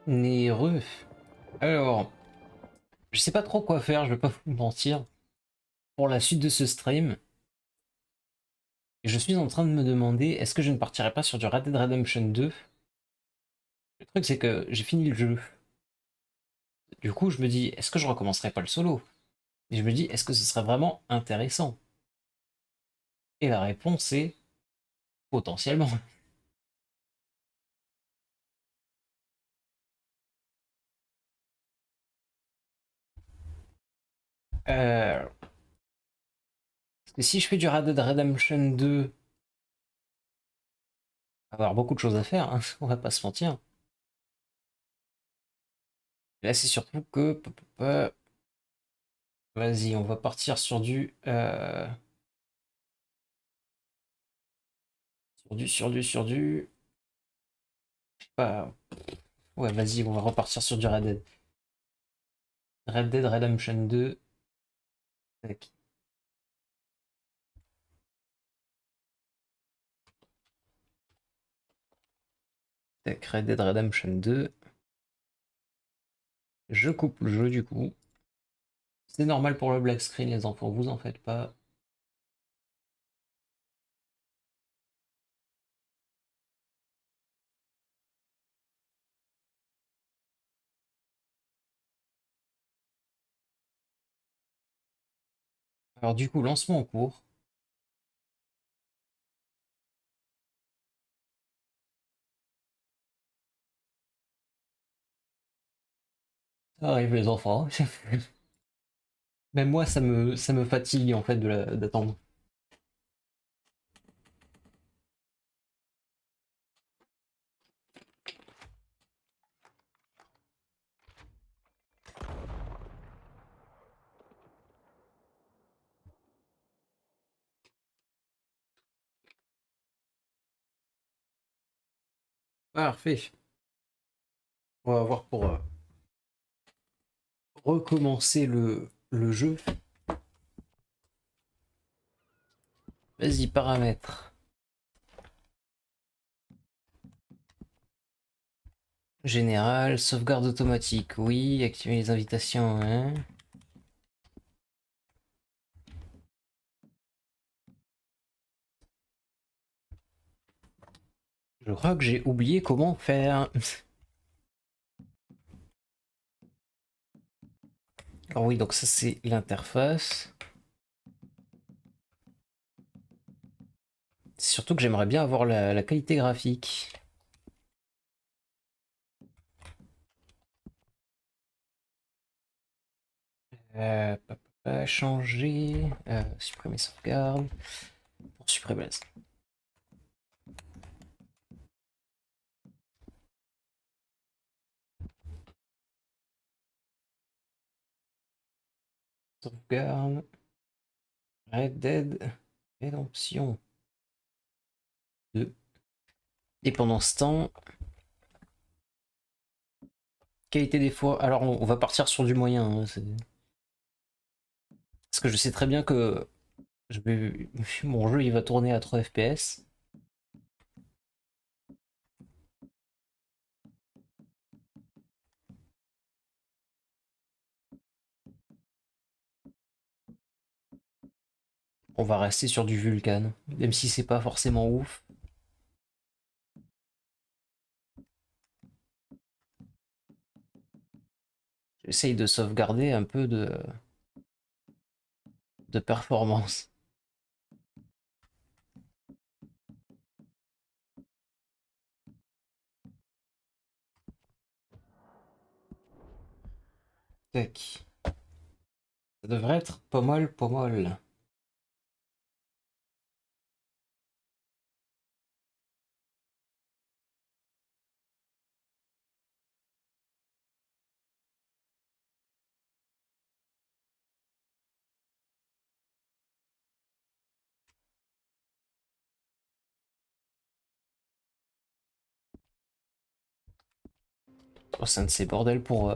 Néreux. Alors, je sais pas trop quoi faire, je vais pas vous mentir, pour la suite de ce stream. Et je suis en train de me demander, est-ce que je ne partirai pas sur du Red Dead Redemption 2? Le truc, c'est que j'ai fini le jeu. Du coup, je me dis, est-ce que je recommencerai pas le solo? Et je me dis, est-ce que ce serait vraiment intéressant? Et la réponse est potentiellement. Parce que si je fais du Red Dead Redemption 2, il va y avoir beaucoup de choses à faire, hein, on va pas se mentir. Là, c'est surtout que... Vas-y, on va partir sur du... Je sais pas... Ouais, vas-y, on va repartir sur du Red Dead. Red Dead Redemption 2. Tac, tac, Red Dead Redemption 2. Je coupe le jeu du coup. C'est normal pour le black screen, les enfants, vous en faites pas. Alors du coup, lancement en cours. Ça arrive les enfants. Même moi, ça me fatigue en fait d'attendre. Parfait. On va voir pour recommencer le jeu. Vas-y, paramètres. Général, sauvegarde automatique, oui. Activer les invitations, hein. Je crois que j'ai oublié comment faire. Alors oui, donc ça c'est l'interface. C'est surtout que j'aimerais bien avoir la qualité graphique. Changer, supprimer sauvegarde. Pour supprimer la sauvegarde. Red Dead Redemption 2. Et pendant ce temps, qualité des fois. Alors on va partir sur du moyen, hein, parce que je sais très bien que mon jeu il va tourner à 3 FPS. On va rester sur du Vulcan, même si c'est pas forcément ouf. J'essaye de sauvegarder un peu de performance. Tac. Ça devrait être pas mal, pas mal. Oh, c'est un de ces bordels pour...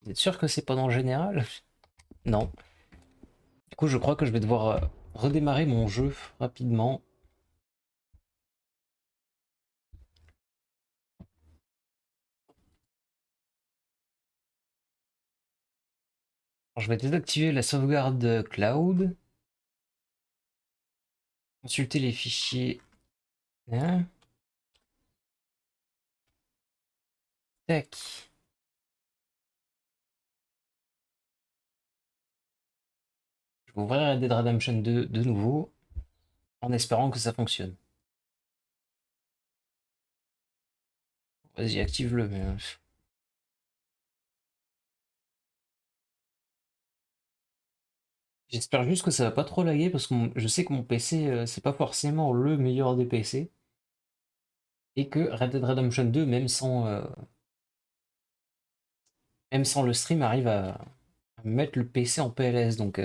Vous êtes sûr que c'est pas dans le général? Non. Du coup, je crois que je vais devoir redémarrer mon jeu rapidement. Alors, je vais désactiver la sauvegarde cloud. Consulter les fichiers. Hein. Tac. Je vais ouvrir Red Dead Redemption 2 de nouveau, en espérant que ça fonctionne. Vas-y, active-le. Mais... J'espère juste que ça va pas trop laguer parce que je sais que mon PC, c'est pas forcément le meilleur des PC. Et que Red Dead Redemption 2, même sans le stream, arrive à mettre le PC en PLS. Donc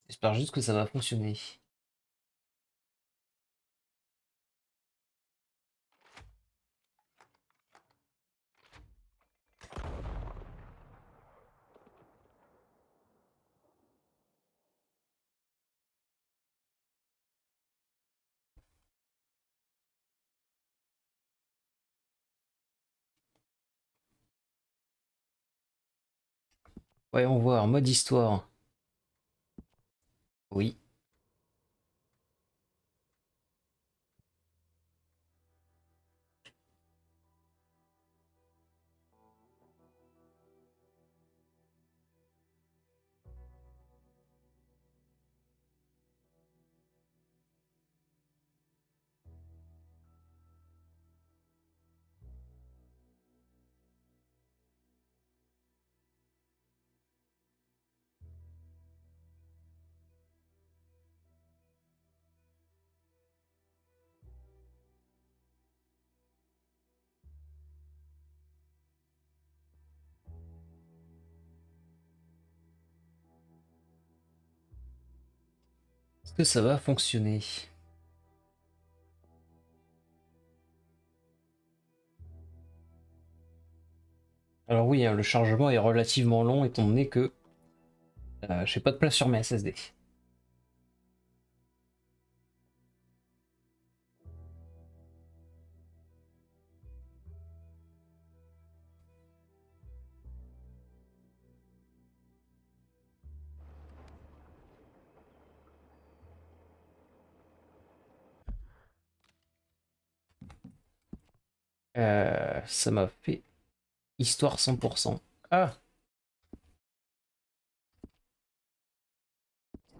j'espère juste que ça va fonctionner. Voyons voir, mode histoire. Oui. Est-ce que ça va fonctionner? Alors oui, hein, le chargement est relativement long étant donné que j'ai pas de place sur mes SSD. Ça m'a fait histoire 100%. Ah!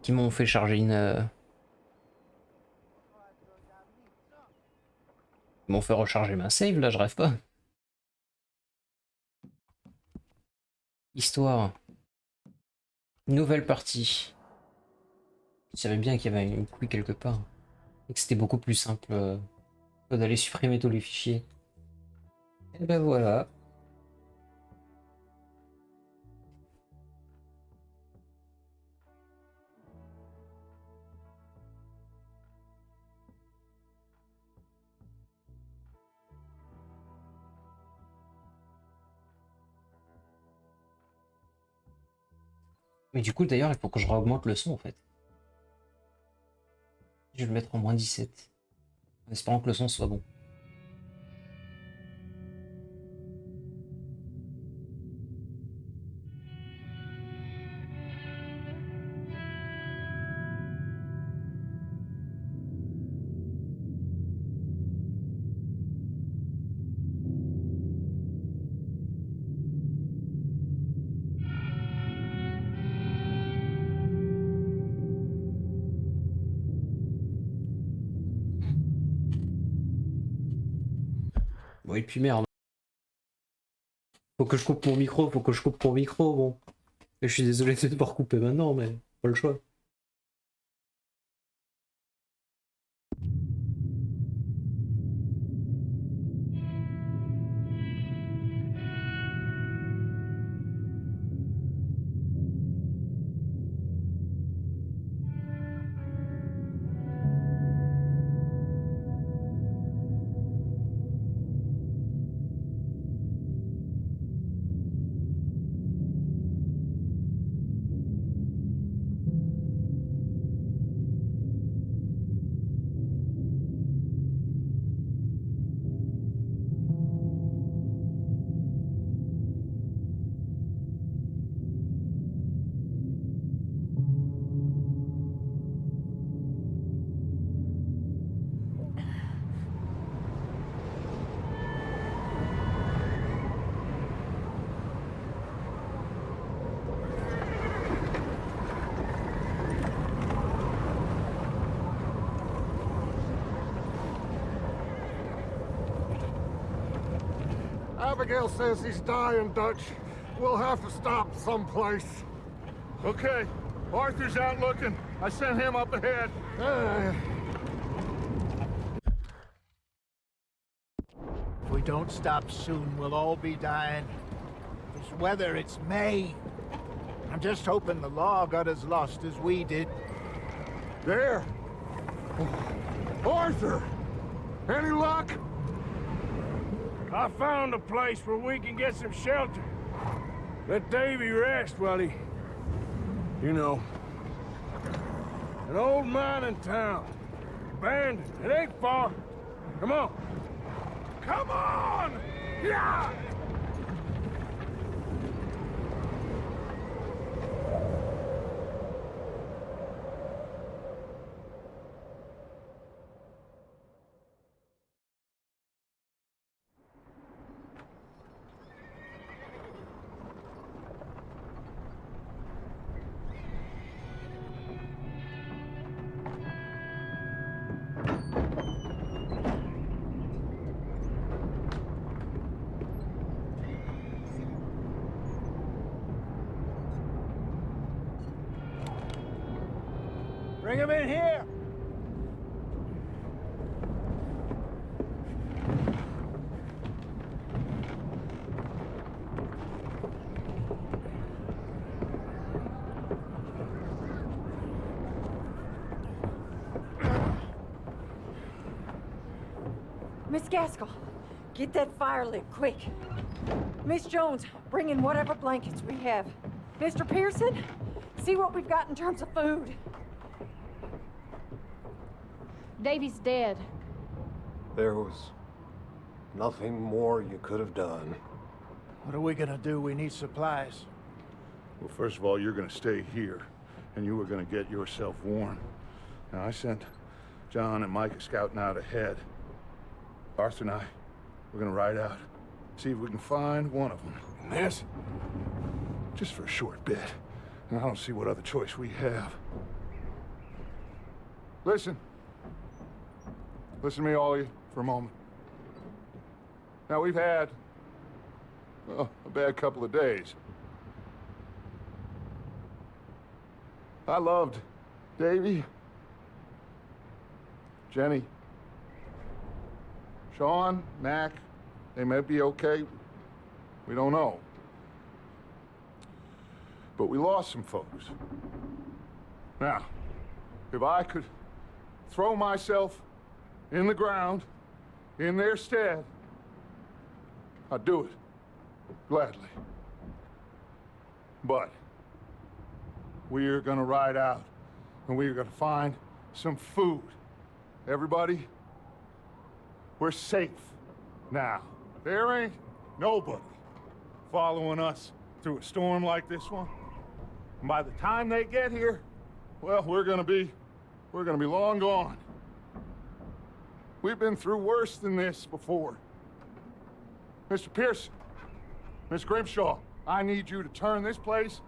Qui m'ont fait charger une... Ils m'ont fait recharger ma save, là, je rêve pas. Histoire. Nouvelle partie. Je savais bien qu'il y avait une couille quelque part. Et que c'était beaucoup plus simple que d'aller supprimer tous les fichiers. Et ben voilà. Mais du coup, d'ailleurs, il faut que je réaugmente le son, en fait. Je vais le mettre en -17. En espérant que le son soit bon. Bon, et puis merde. Faut que je coupe mon micro, faut que je coupe mon micro, bon. Et je suis désolé de devoir couper maintenant, mais pas le choix. Abigail says he's dying, Dutch. We'll have to stop someplace. Okay, Arthur's out looking. I sent him up ahead. If we don't stop soon, we'll all be dying. This weather, it's May. I'm just hoping the law got as lost as we did. There! Arthur! Any luck? I found a place where we can get some shelter. Let Davy rest while he... You know. An old mining town. Abandoned. It ain't far. Come on. Come on! Yeah! Bring him in here! Miss Gaskell, get that fire lit, quick. Miss Jones, bring in whatever blankets we have. Mr. Pearson, see what we've got in terms of food. Davy's dead. There was nothing more you could have done. What are we gonna do? We need supplies. Well, first of all, you're gonna stay here, and you were gonna get yourself warm. Now, I sent John and Micah scouting out ahead. Arthur and I, we're gonna ride out, see if we can find one of them. And this, just for a short bit. And I don't see what other choice we have. Listen. Listen to me, all of you, for a moment. Now, we've had, well, a bad couple of days. I loved Davy, Jenny, Sean, Mac. They may be okay. We don't know. But we lost some folks. Now, if I could throw myself in the ground, in their stead, I'd do it, gladly. But we're gonna ride out, and we're gonna find some food. Everybody, we're safe now. There ain't nobody following us through a storm like this one. And by the time they get here, well, we're gonna be long gone. We've been through worse than this before. Mr. Pearson, Miss Grimshaw, I need you to turn this place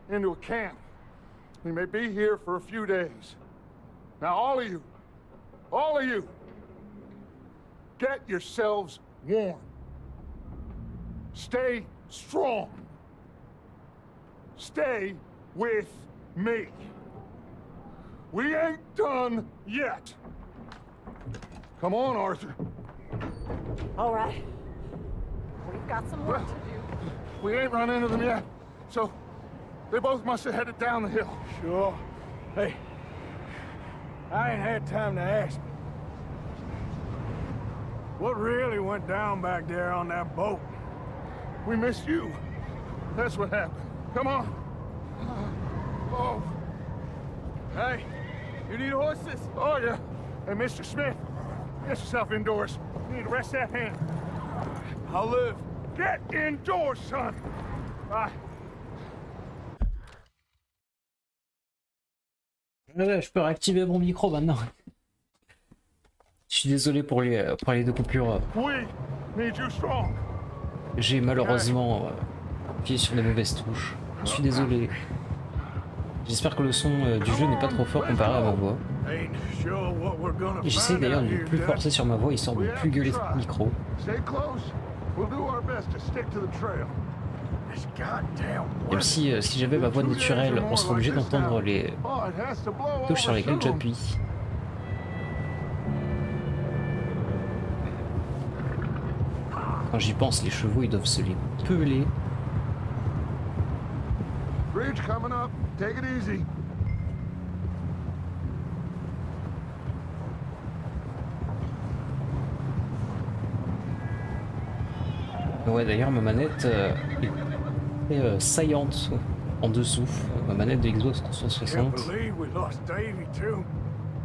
into a camp. We may be here for a few days. Now, all of you, get yourselves warm. Stay strong. Stay with me. We ain't done yet. Come on, Arthur. All right. We've got some work to do. We ain't run into them yet, so they both must have headed down the hill. Sure. Hey, I ain't had time to ask. What really went down back there on that boat? We missed you. That's what happened. Come on. Oh. Hey, you need horses? Oh, yeah. Hey, Mr. Smith, get yourself indoors. You need to rest that hand. I'll live. Get indoors, son. Bye. Voilà, je peux réactiver mon micro maintenant. Je suis désolé pour les deux coupures. We need you strong. J'ai malheureusement appuyé sur les mauvaises touches. Je suis désolé. J'espère que le son du jeu n'est pas trop fort comparé à ma voix. Et j'essaie d'ailleurs de ne plus forcer sur ma voix histoire de ne plus gueuler trop le micro. Stay close. We'll do our best to stick to the trail. This goddamn Même si, si j'avais ma voix naturelle, on serait obligé d'entendre les touches sur lesquelles j'appuie. Quand j'y pense, les chevaux, ils doivent se les peler. Bridge coming up. Take it easy. Ouais, d'ailleurs, ma manette est saillante en dessous. Ma manette de Xbox 360. Can't believe we lost Davy too.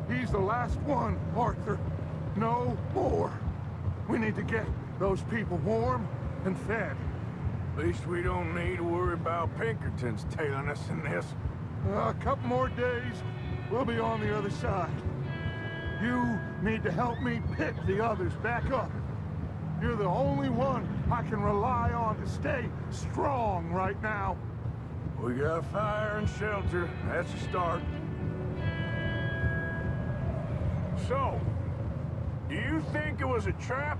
He's the last one, Arthur. No more. We need to get those people warm and fed. At least we don't need to worry about Pinkertons tailing us in this. A couple more days, we'll be on the other side. You need to help me pick the others back up. You're the only one I can rely on to stay strong right now. We got fire and shelter. That's a start. So, do you think it was a trap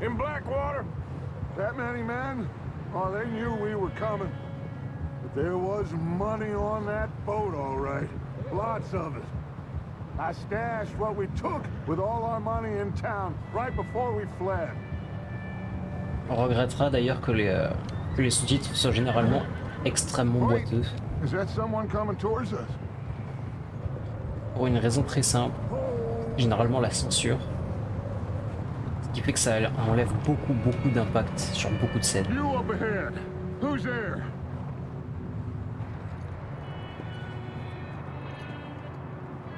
in Blackwater? That many men? Oh, they knew we were coming. But there was money on that boat, all right. Lots of it. I stashed what we took with all our money in town right before we fled. On regrettera d'ailleurs que les sous-titres soient généralement extrêmement boiteux. Is that someone coming towards us? Pour une raison très simple. Généralement la censure. Ce qui fait que ça enlève beaucoup d'impact sur beaucoup de scènes. You up ahead. Who's there?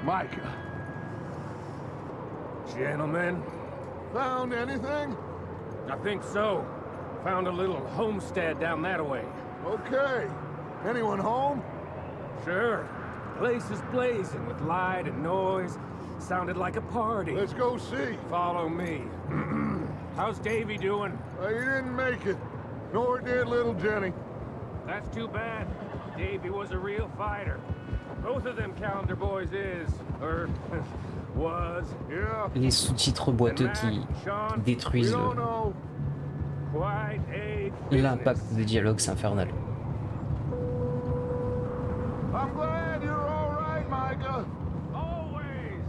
Micah. Gentlemen, Found anything? I think so. Found a little homestead down that way. Okay. Anyone home? Sure. Place is blazing with light and noise. Sounded like a party. Let's go see. Follow me. How's Davy doing? He didn't make it. Nor did little Jenny. That's too bad. Davy was a real fighter. Both of them calendar boys is, or was. Yeah. Les sous-titres boiteux qui détruisent We don't know. Quite a l'impact business. des dialogues, c'est infernal. I'm glad you're all right, Micah. Always.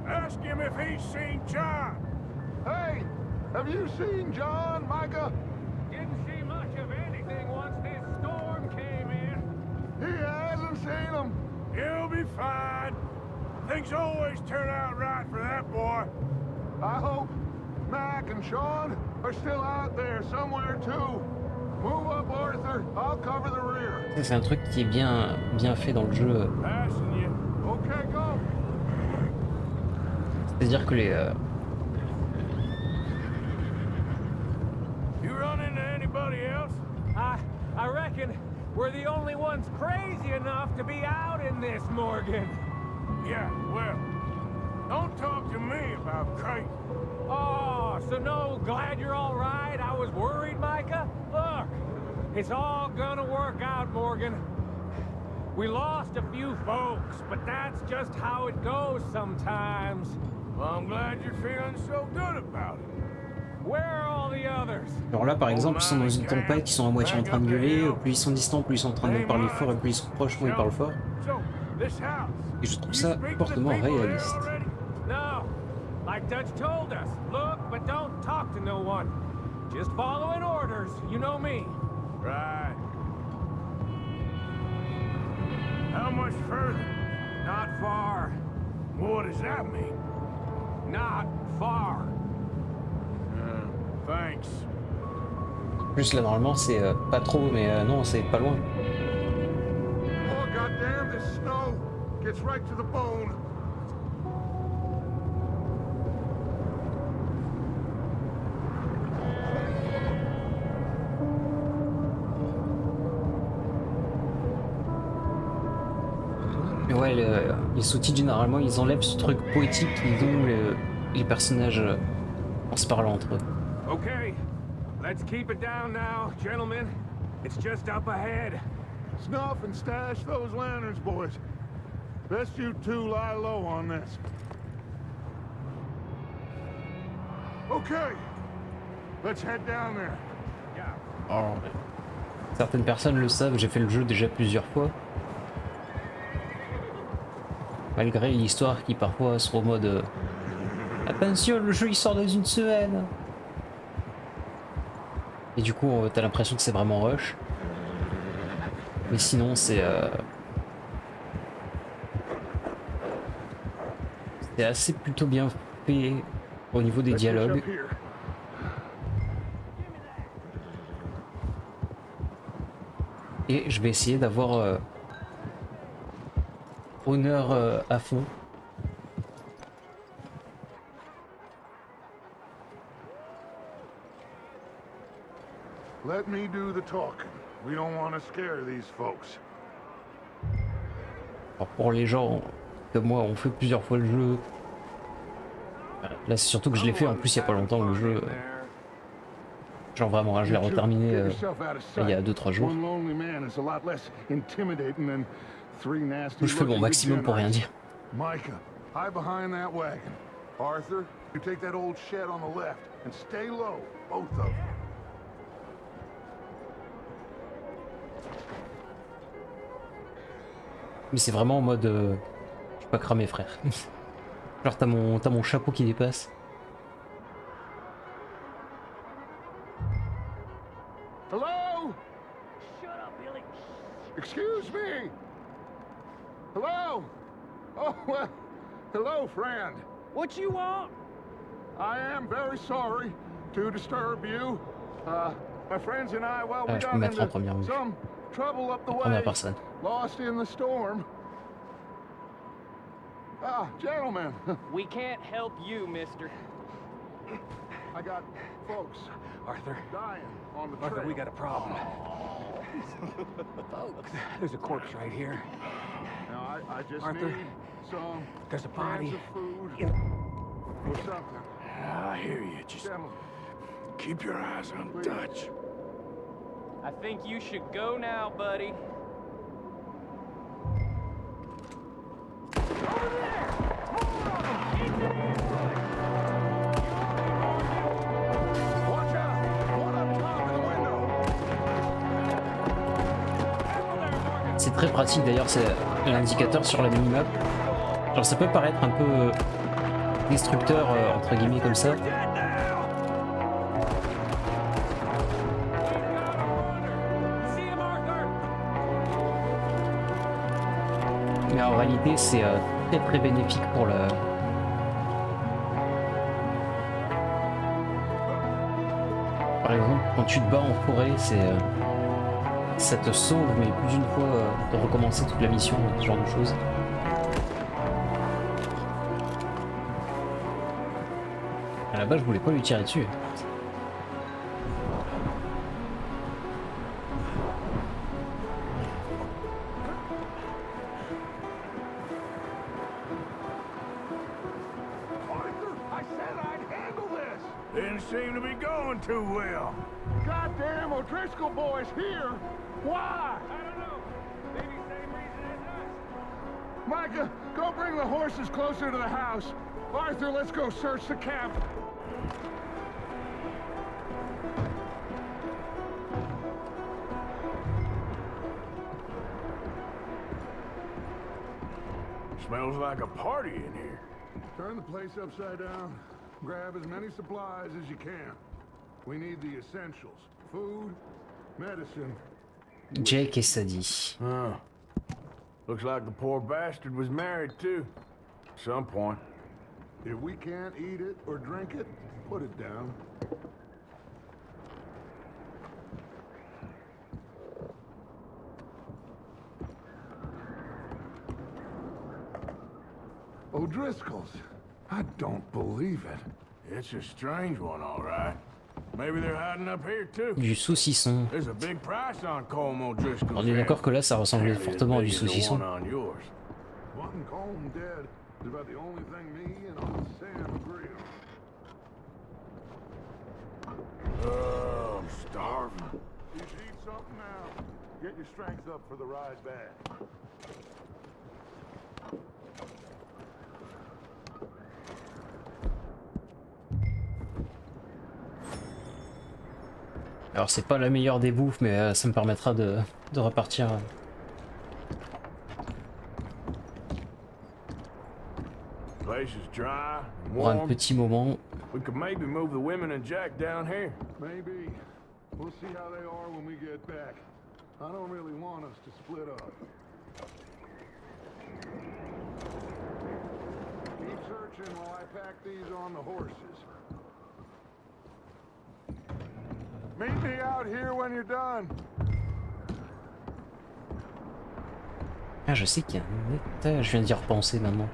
Ask him if he's seen John. Hey, have you seen John, Micah? Didn't see much of anything once this storm came in. He hasn't seen him. He'll be fine. Things always turn out right for that boy. I hope Mac and Sean are still out there somewhere too. Move up, Arthur. I'll cover the rear. Ça, c'est un truc qui est bien fait dans le jeu. Passing you. Okay, go. C'est-à-dire que les You run into anybody else? I reckon we're the only ones crazy enough to be out in this, Morgan. Yeah, well, don't talk to me about crazy. Oh, so no, glad you're all right? I was worried, Micah. Look, it's all gonna work out, Morgan. We lost a few folks, but that's just how it goes sometimes. Well, I'm glad you're feeling so good about it. Where are all the others? Alors là, par exemple, ils sont dans une tempête, ils sont à moitié en train de gueuler, plus ils sont distants, plus ils sont en train de parler fort, et plus ils sont proches, moins ils parlent fort. Et je trouve ça fortement réaliste. No, like Dutch told us, look, but don't talk to no one. Just following orders, you know me. Right. How much further? Not far. What does that mean? Not far. Thanks. Plus là, normalement, c'est pas trop, mais non, c'est pas loin. Oh, goddamn, this snow gets right to the bone. Mais ouais, les sous-titres, généralement, ils enlèvent ce truc poétique dont les personnages en se parlant entre eux. Okay, let's keep it down now, gentlemen. It's just up ahead. Snuff and stash those lanterns, boys. Best you two lie low on this. Okay, let's head down there. Alors, certaines personnes le savent, j'ai fait le jeu déjà plusieurs fois. Malgré l'histoire qui parfois sera au mode attention, le jeu il sort dans une semaine. Et du coup, t'as l'impression que c'est vraiment rush. Mais sinon, c'est assez plutôt bien fait au niveau des dialogues. Et je vais essayer d'avoir honneur à fond. Let me do the talking. We don't want to scare these folks. Alors pour les gens comme moi, on fait plusieurs fois le jeu. Là, c'est surtout que je l'ai fait en plus il y a pas longtemps le jeu. Genre vraiment, je l'ai reterminé il y a 2-3 jours. Je fais mon maximum pour rien dire. Micah, hide behind that wagon. Arthur, you take that old shed on the left and stay low, both of you. Mais c'est vraiment en mode je suis pas cramé frère. Genre t'as mon chapeau qui dépasse. Hello? Shut up, Billy. Excuse me. Hello? Oh, well, hello, friend. What you want? I am very sorry to disturb you. My friends and I, well, we Je peux got mettre en into première vue. some trouble up the En première way. personne. Lost in the storm. Ah, gentlemen, We can't help you, mister. I got folks Arthur. dying on the Arthur, trail. we got a problem. Folks, there's a corpse right here. Now, I just Arthur, need some there's a cans body. of food or something. I hear you. Just Gentlemen, keep your eyes on Please. Dutch. I think you should go now, buddy. watch out! One up top in the window! C'est très pratique d'ailleurs, c'est l'indicateur sur la minimap. Genre ça peut paraître un peu destructeur entre guillemets comme ça. Mais en réalité c'est très très bénéfique pour le... Par exemple quand tu te bats en forêt c'est... ça te sauve mais plus d'une fois de recommencer toute la mission, ce genre de choses. À la base je voulais pas lui tirer dessus. Arthur, I said I'd handle this! Didn't seem to be going too well. Goddamn O'Driscoll boys here! Why? I don't know. Maybe same reason as us. Micah, go bring the horses closer to the house. Arthur, let's go search the cabin. Smells like a party in here. Turn the place upside down. Grab as many supplies as you can. We need the essentials. Food, medicine. Jake et Sadie. Oh. Looks like the poor bastard was married too. At some point. If we can't eat it or drink it, put it down. O'Driscoll's. I don't believe it. It's a strange one, all right. Maybe they're hiding up here too. Du saucisson. There's a big price on Colm O'Driscoll's. On est d'accord que là ça ressemblait fortement à du saucisson. On yours. Wanting Colm dead is about the only thing me and Uncle Sam agree on. Oh, I'm starving. You should eat something now. Get your strength up for the ride back. Alors c'est pas la meilleure des bouffes, mais ça me permettra de repartir. Place is dry, Pour un warm. petit moment. We could maybe move the women and Jack down here. Maybe. We'll see how they are when we get back. I don't really want us to split up. Keep searching while I pack these on the horses. Meet me out here when you're done. Ah, je sais qu'il y a un étage, je viens d'y repenser maintenant.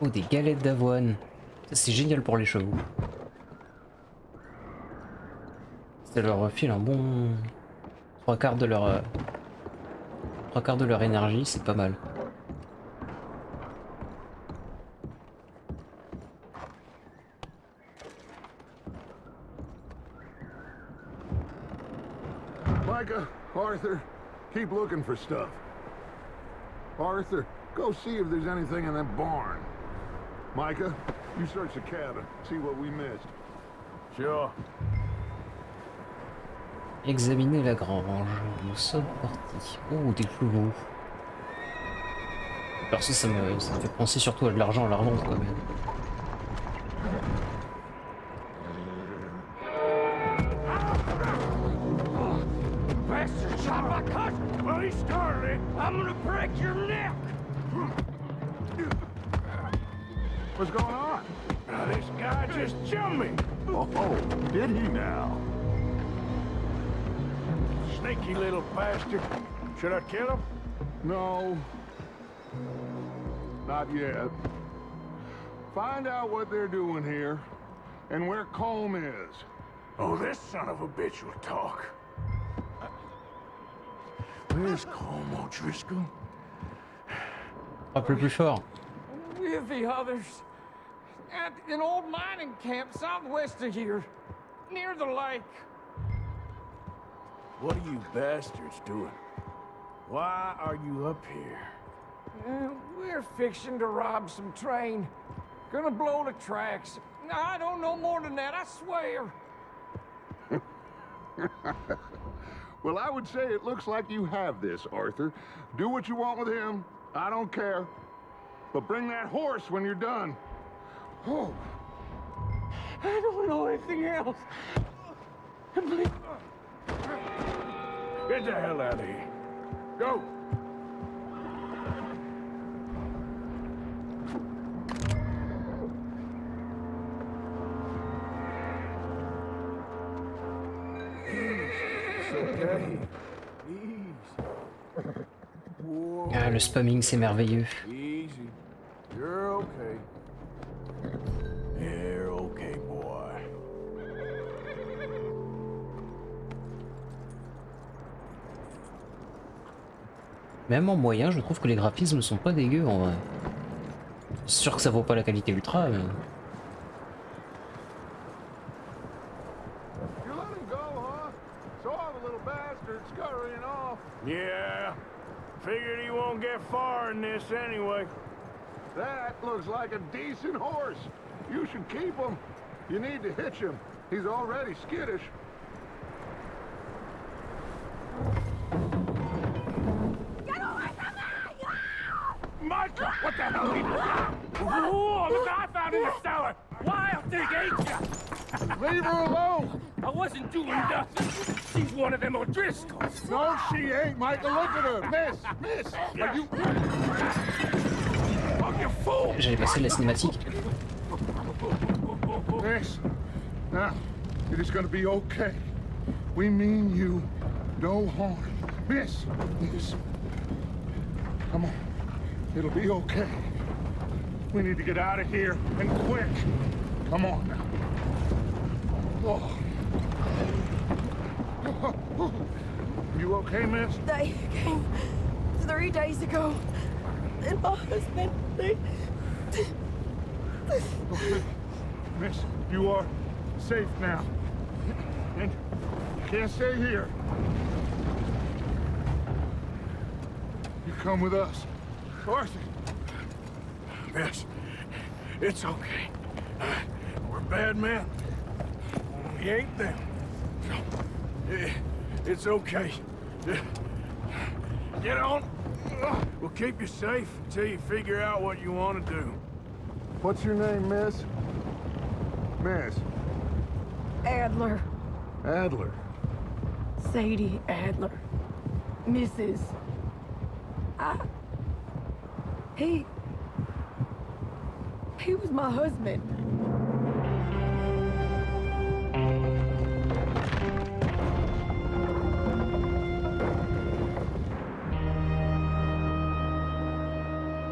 Oh, des galettes d'avoine. Ça, c'est génial pour les chevaux. Ça leur file un bon... trois quarts de leur énergie, c'est pas mal. Micah, Arthur, keep looking for stuff. Arthur, go see if there's anything in that barn. Micah, you search the cabin, see what we missed. Sure. Examiner la grange. Nous sommes partis. Oh, des chevaux. Perso, ça me fait penser surtout à de l'argent à la revente quand même. Bastard shot my cousin! Well, he started it. I'm gonna break your neck! What's going on? Now, this guy just jumped me! Oh, did he now? Sneaky little bastard. Should I kill him? No. Not yet. Find out what they're doing here, and where Colm is. Oh, this son of a bitch will talk. Where's Colm O'Driscoll? Rappelez plus fort. With the others. At an old mining camp southwest of here. Near the lake. What are you bastards doing? Why are you up here? We're fixing to rob some train. Gonna blow the tracks. I don't know more than that, I swear. Well, I would say it looks like you have this, Arthur. Do what you want with him. I don't care. But bring that horse when you're done. Oh. I don't know anything else. Please. Get the hell out of here. Go! It's okay. Easy. Whoa. Ah, le spamming, c'est merveilleux. Easy. You're okay. You're okay, boy. Même en moyen, je trouve que les graphismes sont pas dégueux en vrai. C'est sûr que ça vaut pas la qualité ultra, mais... You let him go, huh? Saw the little bastard scurrying off. Yeah. Figured he won't get far in this anyway. That looks like a decent horse. You should keep him. You need to hitch him. He's already skittish. Michael, what the hell are you doing? Whoa, look what I found in the cellar. Wild thing, ain't ya? Leave her alone. I wasn't doing nothing. She's one of them O'Driscolls. No, she ain't, Michael. Look at her. Miss. Are you... Oh, you fool! J'avais passé la cinématique. Miss. Now, it is gonna be okay. We mean you no harm. Miss. Come on. It'll be okay. We need to get out of here, and quick. Come on now. Oh. You okay, miss? They came 3 days ago. And my husband, they... Okay. Miss, you are safe now. And you can't stay here. You come with us. Arthur. Miss, it's okay. We're bad men. We ain't them. It's okay. Get on. We'll keep you safe until you figure out what you want to do. What's your name, miss? Miss. Adler. Adler. Sadie Adler. Mrs. He was my husband.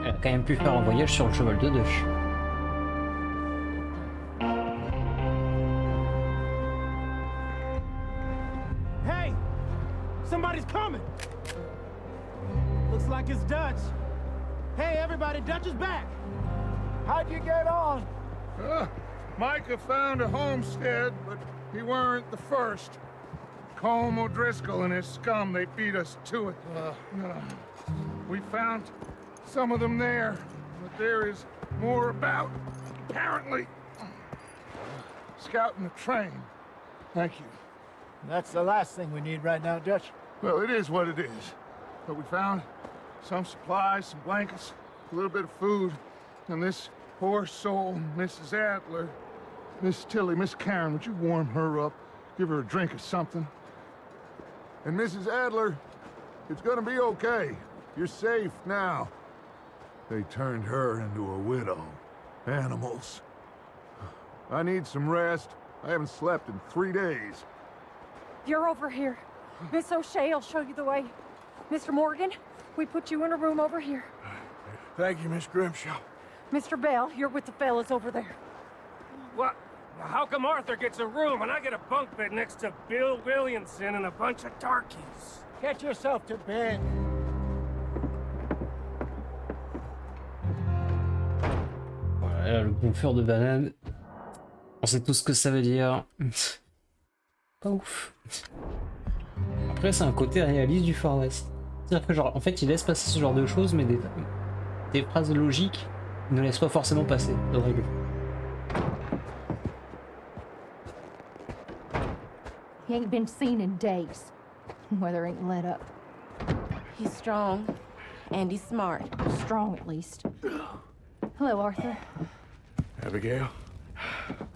Elle a quand même pu faire un voyage sur le cheval de deux. Hey! Somebody's coming! Looks like it's Dutch. Hey, everybody, Dutch is back! How'd you get on? Micah found a homestead, but he weren't the first. Colm O'Driscoll and his scum, they beat us to it. We found some of them there, but there is more about, apparently. Scouting the train. Thank you. That's the last thing we need right now, Dutch. Well, it is what it is. But we found some supplies, some blankets, a little bit of food, and this poor soul, Mrs. Adler, Miss Tilly, Miss Karen, would you warm her up? Give her a drink or something? And Mrs. Adler, it's gonna be okay. You're safe now. They turned her into a widow. Animals. I need some rest. I haven't slept in 3 days. You're over here. Miss O'Shea will show you the way. Mr. Morgan, we put you in a room over here. Thank you, Miss Grimshaw. Mr. Bell, you're with the fellas over there. What? How come Arthur gets a room and I get a bunk bed next to Bill Williamson and a bunch of darkies? Get yourself to bed. Voilà, le bouffeur de banane. On sait tout ce que ça veut dire. Pas ouf. Après, c'est un côté réaliste du Far West. C'est-à-dire que, genre, en fait, il laisse passer ce genre de choses, mais des phrases logiques ne laissent pas forcément passer. C'est horrible. He ain't been seen in days. Weather ain't let up. He's strong, and he's smart. Strong, at least. Hello, Arthur. Abigail?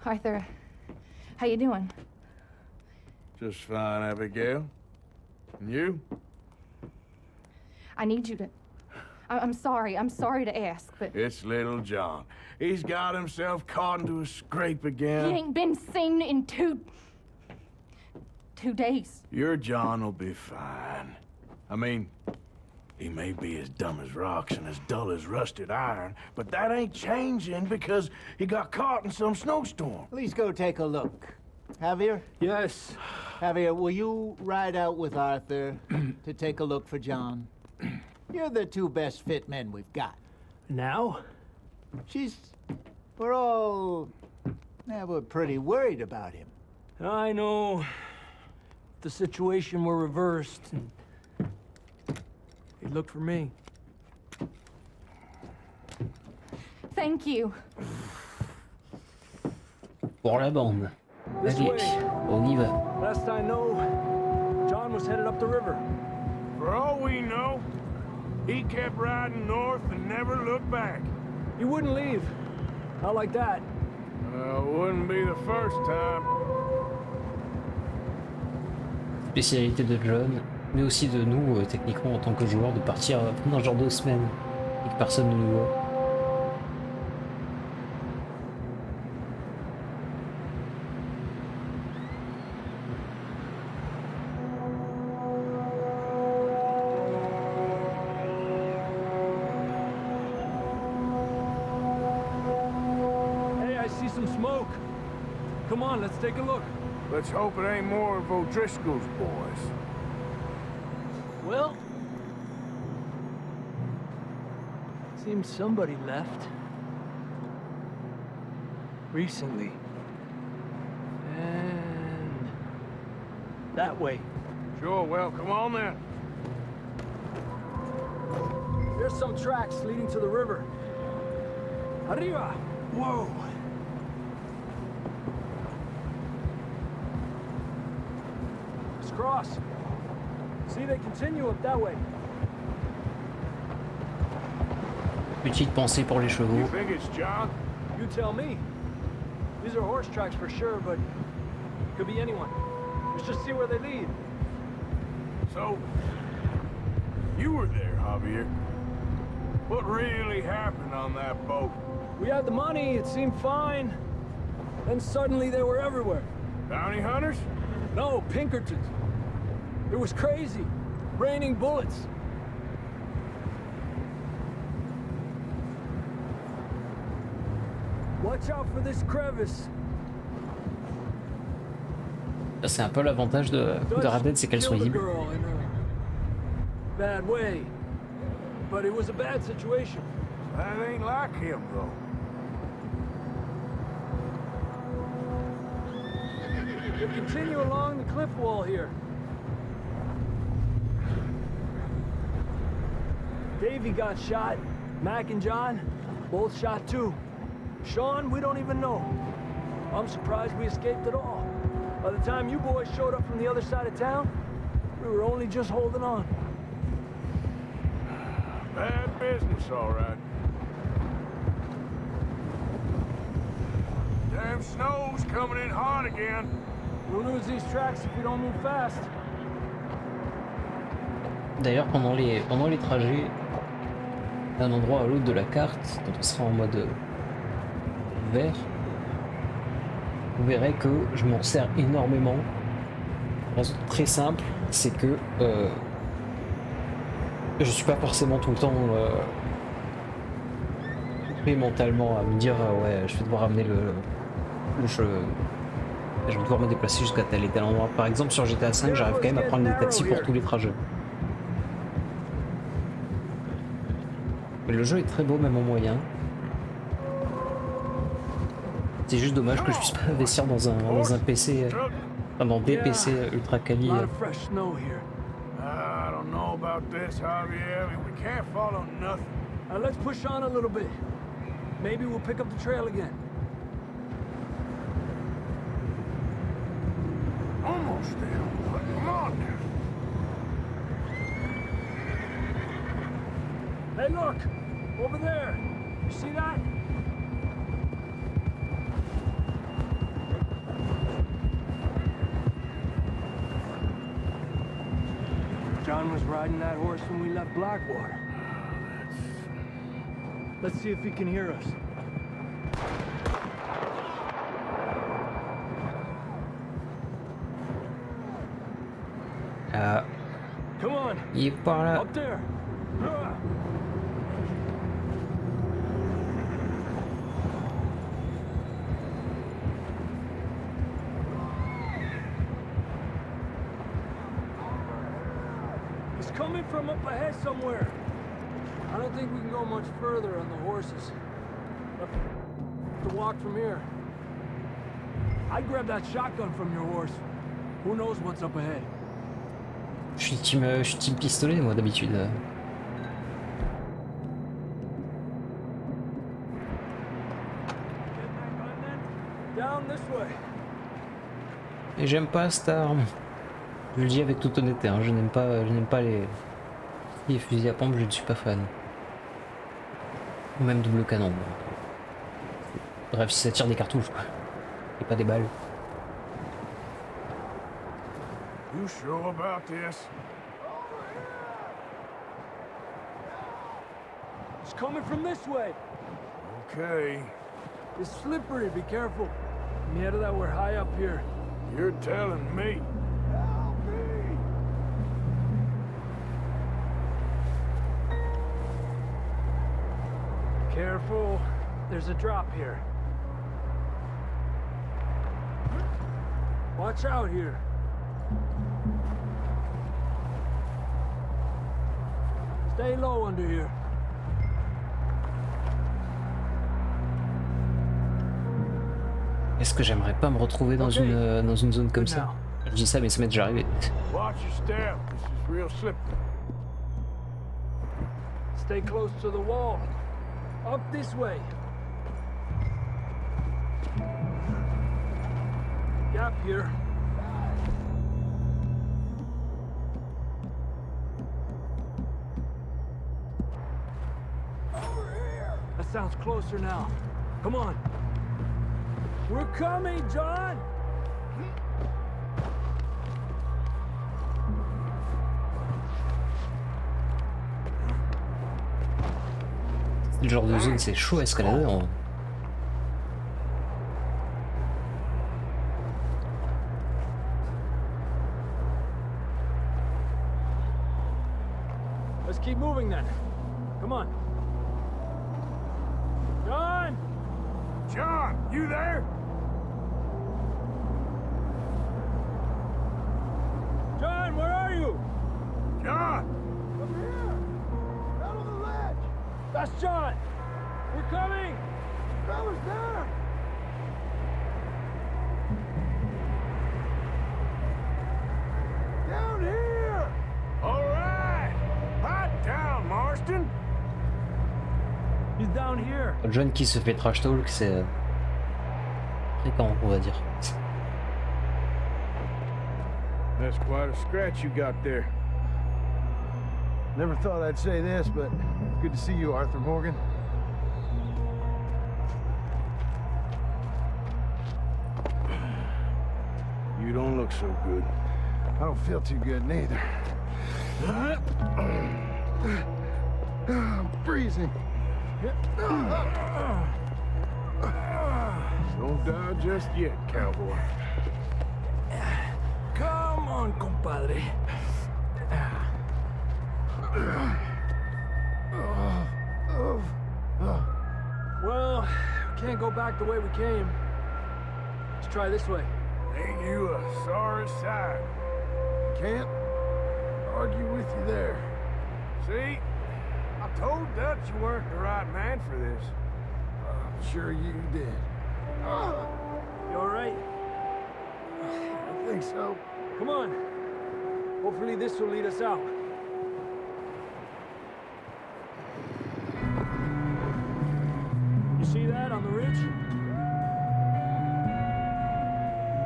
Arthur, how you doing? Just fine, Abigail. And you? I need you to... I'm sorry to ask, but... It's little John. He's got himself caught into a scrape again. He ain't been seen in 2 days. Your John will be fine. I mean, he may be as dumb as rocks and as dull as rusted iron, but that ain't changing because he got caught in some snowstorm. Please go take a look. Javier? Yes. Javier, will you ride out with Arthur to take a look for John? You're the 2 best fit men we've got. Now? We're pretty worried about him. I know. If the situation were reversed, he'd look for me. Thank you. Pour la bande. This Allez, way. on y va. Last I know, John was headed up the river. For all we know, he kept riding north and never looked back. He wouldn't leave. Not like that. Wouldn't be the first time. Spécialité de John, mais aussi de nous, techniquement, en tant que joueurs, de partir pendant genre 2 semaines et que personne ne nous voit. Hey, I see some smoke. Come on, let's take a look. Let's hope it ain't more of O'Driscoll's boys. Well, seems somebody left. Recently. And that way. Sure, well, come on then. There's some tracks leading to the river. Arriba! Whoa! Let's cross. See, they continue up that way. Petite pensée pour les chevaux. You think it's John? You tell me. These are horse tracks for sure, but could be anyone. Let's just see where they lead. So, you were there, Javier. What really happened on that boat? We had the money, it seemed fine. Then suddenly they were everywhere. Bounty hunters? No, Pinkertons. It was crazy. Raining bullets. Watch out for this crevice. C'est un peu l'avantage de Red, c'est qu'elles sont visibles. Bad way. But it was a bad situation. That ain't like him, though. They continue along the cliff wall here. Davey got shot. Mac and John, both shot too. Sean, we don't even know. I'm surprised we escaped at all. By the time you boys showed up from the other side of town, we were only just holding on. Bad business, all right. Damn snow's coming in hard again. We'll lose these tracks if we don't move fast. D'ailleurs, pendant les trajets d'un endroit à l'autre de la carte, quand on sera en mode vert, vous verrez que je m'en sers énormément. Raison très simple, c'est que je suis pas forcément tout le temps prêt mentalement à me dire ouais, je vais devoir amener je vais devoir me déplacer jusqu'à tel et tel endroit. Par exemple, sur GTA 5, j'arrive quand même à prendre des taxis pour tous les trajets. Mais le jeu est très beau, même en moyen. C'est juste dommage que je puisse pas investir dans un PC, enfin dans des PC ultra quali. I don't know about this, Javier. We can't follow nothing. Let's push on a little bit. Maybe we'll pick up the trail again. Almost there. Come on now. Hey, look! Over there! You see that? John was riding that horse when we left Blackwater. Let's see if he can hear us. Come on! Il est par là. Up there! It's coming from up ahead somewhere. I don't think we can go much further on the horses. We'll have to walk from here. I'd grab that shotgun from your horse. Who knows what's up ahead? Je suis team pistolet moi d'habitude. Et j'aime pas cette arme. Je le dis avec toute honnêteté, hein, je n'aime pas les fusils à pompe, je ne suis pas fan. Ou même double canon. Bref, si ça tire des cartouches quoi. Et pas des balles. You sure about this? It's coming from this way. Okay. It's slippery, be careful. Mierda that we're high up here. You're telling me. Help me! Careful. There's a drop here. Watch out here. Stay low under here. Est-ce que j'aimerais pas me retrouver dans une zone comme ça? Je dis ça mais ça m'est déjà arrivé. Watch your step. This is real slippery. Stay close to the wall. Up this way. Gap here. Over here. That sounds closer now. Come on. We're coming, John! Le genre de zone, c'est chaud à escalader. Hein. Let's keep moving then. Come on. John! John, you there? John, where are you? John! Over here! Out on the ledge! That's John! We're coming! Fella's there! Down here! All right! Hot down, Marston! He's down here! John qui se fait trash talk, c'est fréquent, on va dire. That's quite a scratch you got there. Never thought I'd say this, but good to see you, Arthur Morgan. You don't look so good. I don't feel too good neither. I'm freezing. Don't die just yet, cowboy. Come on, compadre. Well, we can't go back the way we came. Let's try this way. Ain't you a sorry sight? Can't argue with you there. See? I told Dutch you weren't the right man for this. I'm sure you did. You all right? I think so. Come on. Hopefully this will lead us out. You see that on the ridge?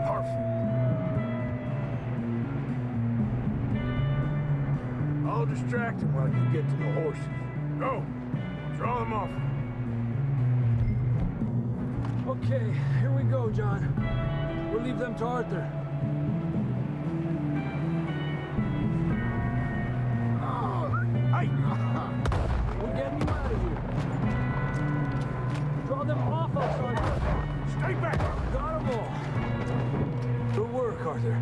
Perfect. I'll distract him while you get to the horses. Go! Draw them off. Okay, here we go, John. We'll leave them to Arthur. Hey! We're getting you out of here. Draw them off us, Arthur. Stay back! Got them all. Good work, Arthur.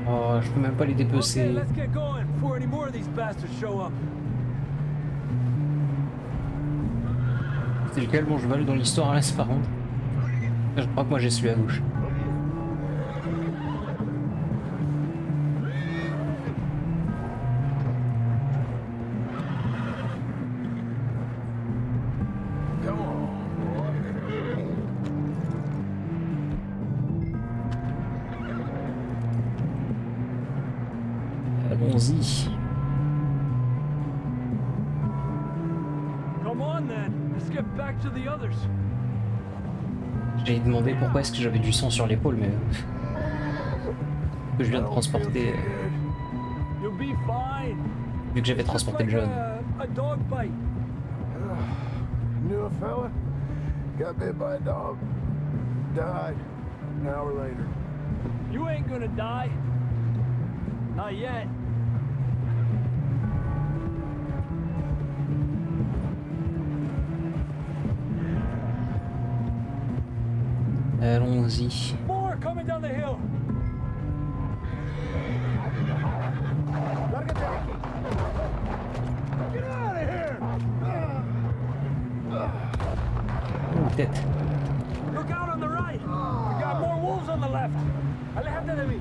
Oh, je peux même pas les Okay, dépecer. let's get going before any more of these bastards show up. C'est lequel bon cheval dans l'histoire là, c'est par contre. Je crois que moi j'ai celui à gauche. Allons-y. Come on then. Let's get back to the others. J'ai demandé pourquoi est-ce que j'avais du sang sur l'épaule, mais que je viens de transporter, You'll be fine. vu que j'avais transporté le jeune. A dog bite. Knew a fella, got bit by a dog, died an hour later. You ain't gonna die. Not yet. Allons-y. More coming down the hill. Get out of here! Oh, tête. Look out on the right. We got more wolves on the left. Aléjate de mí.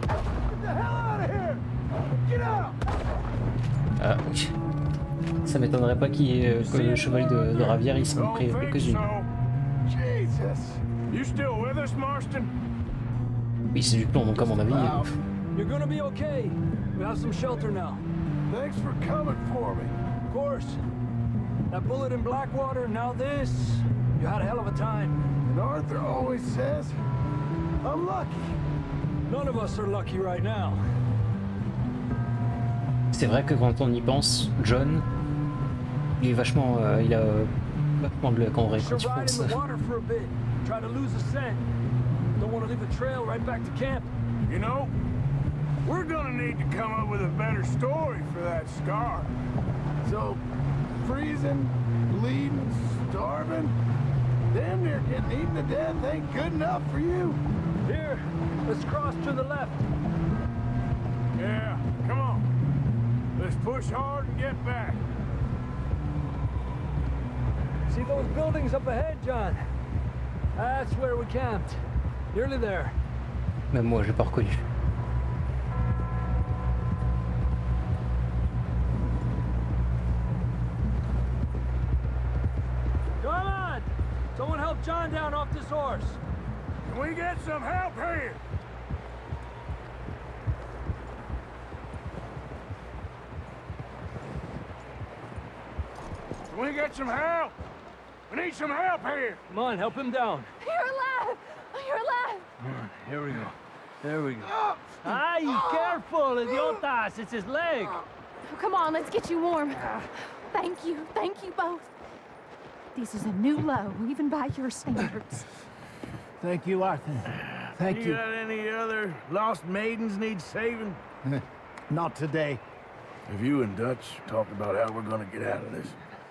Get the hell out of here! Get out! Ah, ça m'étonnerait pas qu'il y ait que le cheval de Ravière, il s'en pris quelques-unes. Jesus! You still with us, Marston? Oui, c'est du plomb, donc à mon avis. You're gonna be okay. We have some shelter now. Thanks for coming for me. Of course. That bullet in Blackwater, now this. You had a hell of a time. And Arthur always says, I'm lucky. None of us are lucky right now. C'est vrai que quand on y pense, John, il est vachement, il a vachement de luck en vrai quand tu Should ride penses. in the water for a bit. Try to lose a scent. Don't want to leave a trail right back to camp. You know, we're gonna need to come up with a better story for that scar. So, freezing, bleeding, starving, damn near getting eaten to death ain't good enough for you. Here, let's cross to the left. Yeah, come on. Let's push hard and get back. See those buildings up ahead, John? That's where we camped. Nearly there. Même moi, je l'ai pas reconnu. Come on! Someone help John down off this horse. Can we get some help here? Can we get some help? We need some help here. Come on, help him down. You're alive! You're alive! Come on, here we go. There we go. Ay, careful, idiotas! It's his leg. Oh, come on, let's get you warm. Thank you both. This is a new low, even by your standards. Thank you, Arthur. Thank you. got any other lost maidens need saving? Not today. Have you and Dutch talked about how we're gonna get out of this?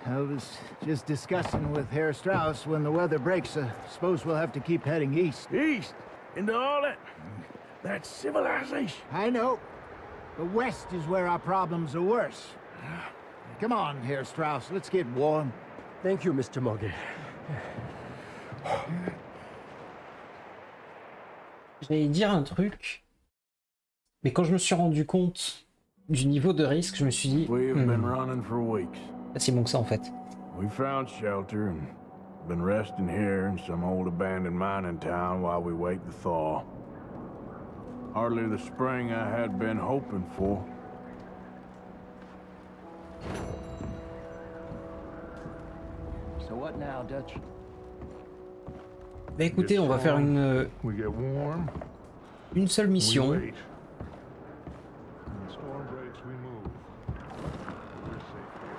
I was just discussing with Herr Strauss when the weather breaks. Suppose we'll have to keep heading east. East? Into all that civilization? I know. The west is where our problems are worse. Come on, Herr Strauss, let's get warm. Thank you, Mr. Morgan. J'allais dire un truc, mais quand je me suis rendu compte du niveau de risque, je me suis dit, We've been running for weeks. pas si bon que ça en fait. We found shelter and been resting here in some old abandoned mining town while we wait the thaw. Hardly the spring I had been hoping for. So what now, Dutch? Bah écoutez, on va faire une We get warm. seule mission. We wait. When the storm breaks, we move. We're safe here.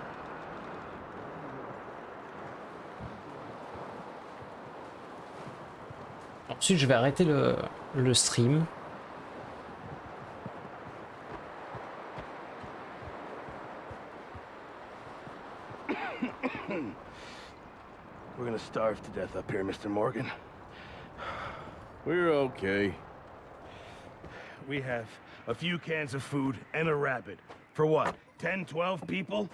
Ensuite, je vais arrêter le stream. We're gonna starve to death up here, Mr. Morgan. We're okay. We have a few cans of food and a rabbit. For what, 10, 12 people?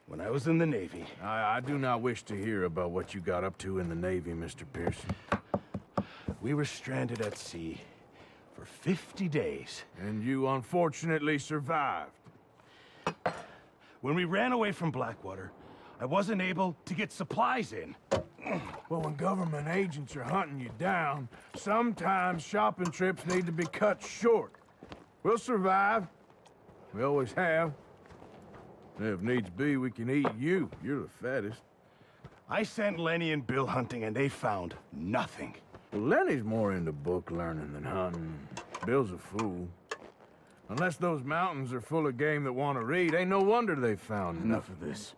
When I was in the Navy... I do not wish to hear about what you got up to in the Navy, Mr. Pearson. We were stranded at sea for 50 days. And you unfortunately survived. When we ran away from Blackwater, I wasn't able to get supplies in. Well, when government agents are hunting you down, sometimes shopping trips need to be cut short. We'll survive. We always have. If needs be, we can eat you. You're the fattest. I sent Lenny and Bill hunting, and they found nothing. Well, Lenny's more into book learning than hunting. Bill's a fool. Unless those mountains are full of game that want to read, ain't no wonder they found Enough of this.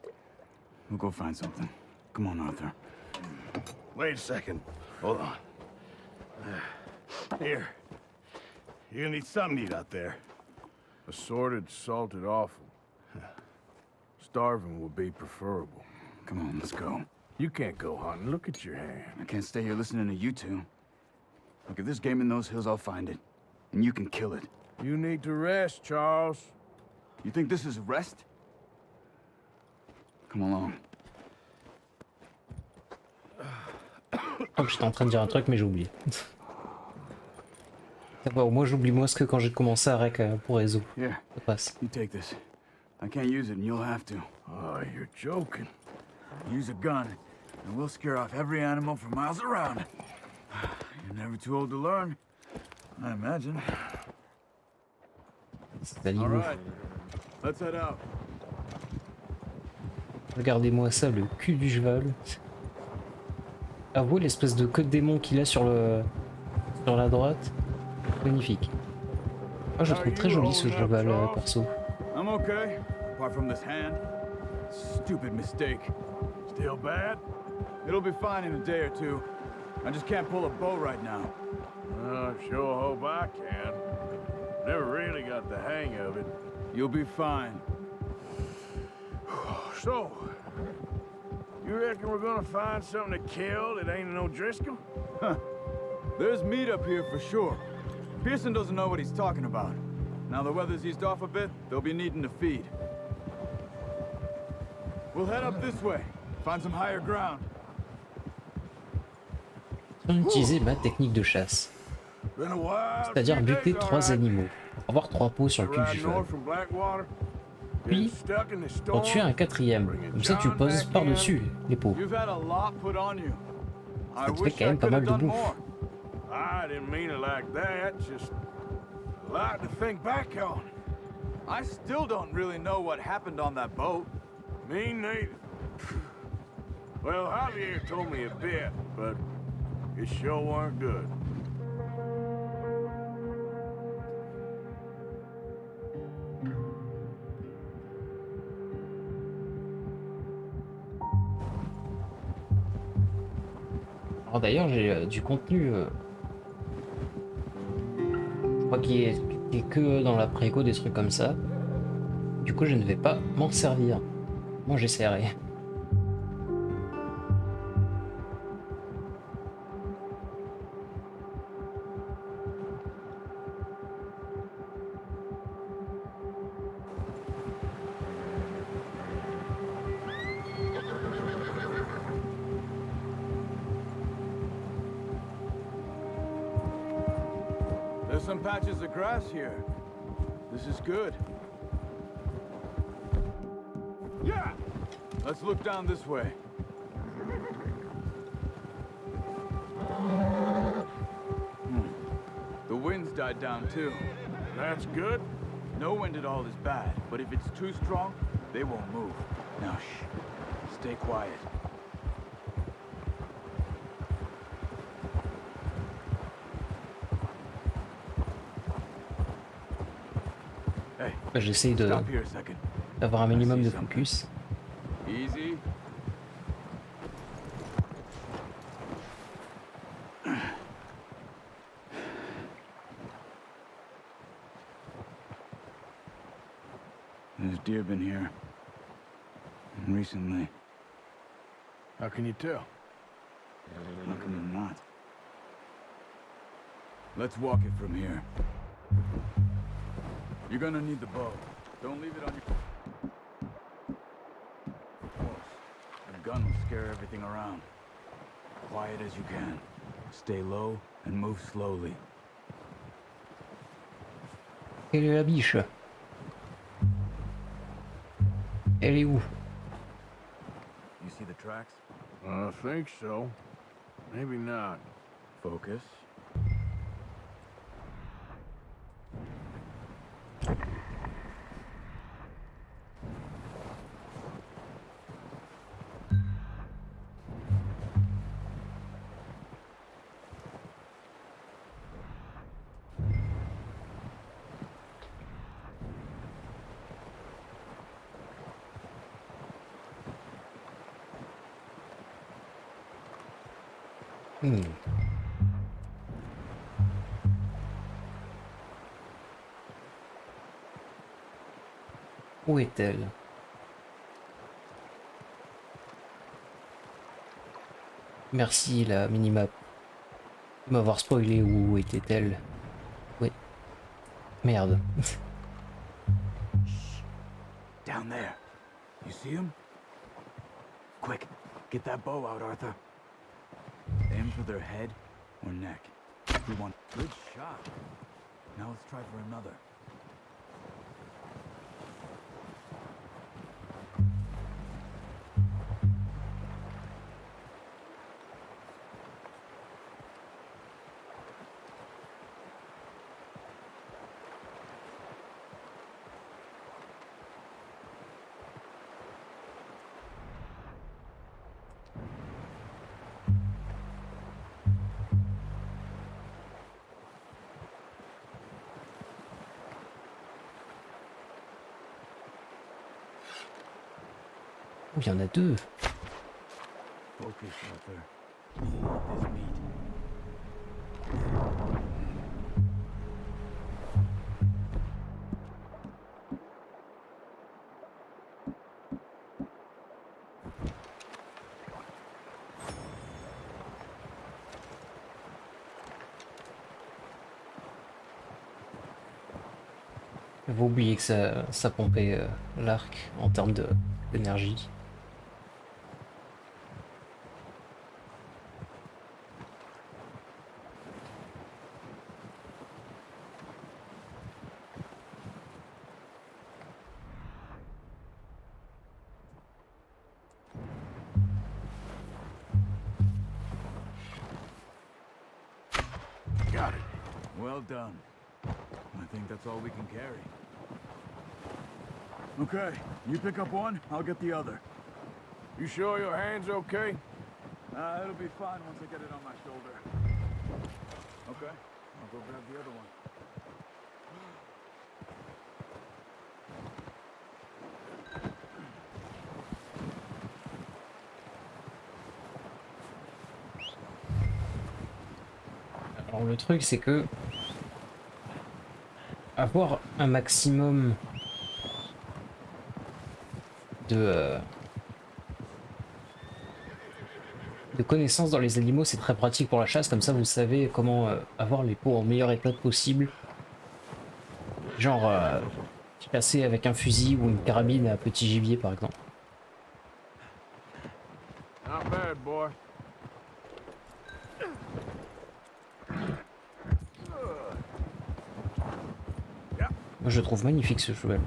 We'll go find something. Come on, Arthur. Wait a second. Hold on. Here. You're gonna need something to eat out there. Assorted, salted offal. Starving would be preferable. Come on, let's go. You can't go hunting. Look at your hand. I can't stay here listening to you two. Look, if there's game in those hills, I'll find it. And you can kill it. You need to rest, Charles. You think this is rest? Come along. Oh, j'étais en train de dire un truc, mais j'ai oublié. D'abord, moi j'oublie moins que quand j'ai commencé à rec pour réseau. Here, Ça passe. you take this. I can't use it, and you'll have to. Oh, you're joking. Use a gun, and we'll scare off every animal for miles around. You're never too old to learn, I imagine. Salut. All right. Let's head out. Regardez-moi ça, le cul du cheval. Avouez l'espèce de queue de démon qu'il a sur la droite. Magnifique. Moi je le trouve très joli ce cheval perso. I'm okay, apart from this hand. Stupid mistake. Still bad? It'll be fine in a day or two. I just can't pull a bow right now. I sure hope I can. Never really got the hang of it. You'll be fine. So, you reckon we're gonna find something to kill that ain't no Driscoll? Huh. There's meat up here for sure. Pearson doesn't know what he's talking about. Now the weather's eased off a bit, they'll be needing to feed. We'll head up this way. Find some higher ground. Utiliser ma technique de chasse. C'est-à-dire buter 3 animaux. Pour avoir 3 peaux sur le cul du cheval. Puis, pour tuer un 4e. Comme ça tu poses par-dessus les peaux. Ça te fait quand même pas mal de bouffe. I didn't mean it like that, just a lot to think back on. I still don't really know what happened on that boat. Me neither. Well, Javier told me a bit, but it sure weren't good. Alors d'ailleurs j'ai du contenu je crois qu'il est que dans la préco des trucs comme ça. Du coup je ne vais pas m'en servir. Moi j'essaierai. There's some patches of grass here. This is good. Yeah! Let's look down this way. The wind's died down too. That's good. No wind at all is bad, but if it's too strong, they won't move. Now shh. Stay quiet. J'essaye d'avoir un minimum de focus. Easy. There's deer been here. And recently. How can you tell? How can you not? Let's walk it from here. You're gonna need the bow. Don't leave it on your... The gun will scare everything around. Quiet as you can. Stay low and move slowly. Quelle est la biche? Elle est où? You see the tracks? I think so. Maybe not. Focus. Où est-elle? Merci la minimap de m'avoir spoilé où était-elle. Oui. Merde. Down there. You see him? Quick, get that bow out, Arthur. Aim for their head or neck. We want good shot. Now let's try for another. Oh, il y en a deux. Focus, Arthur. This meat. J'avais oublié que ça pompait l'arc en termes d'énergie. Got it. Well done. I think that's all we can carry. Okay, you pick up one, I'll get the other. You sure your hand's okay? It'll be fine once I get it on my shoulder. Okay, I'll go grab the other one. Alors le truc c'est que avoir un maximum de connaissances dans les animaux, c'est très pratique pour la chasse, comme ça vous savez comment avoir les peaux en meilleur état possible. Genre chasser avec un fusil ou une carabine à petit gibier par exemple. Not bad, boy. Moi je trouve magnifique ce cheval.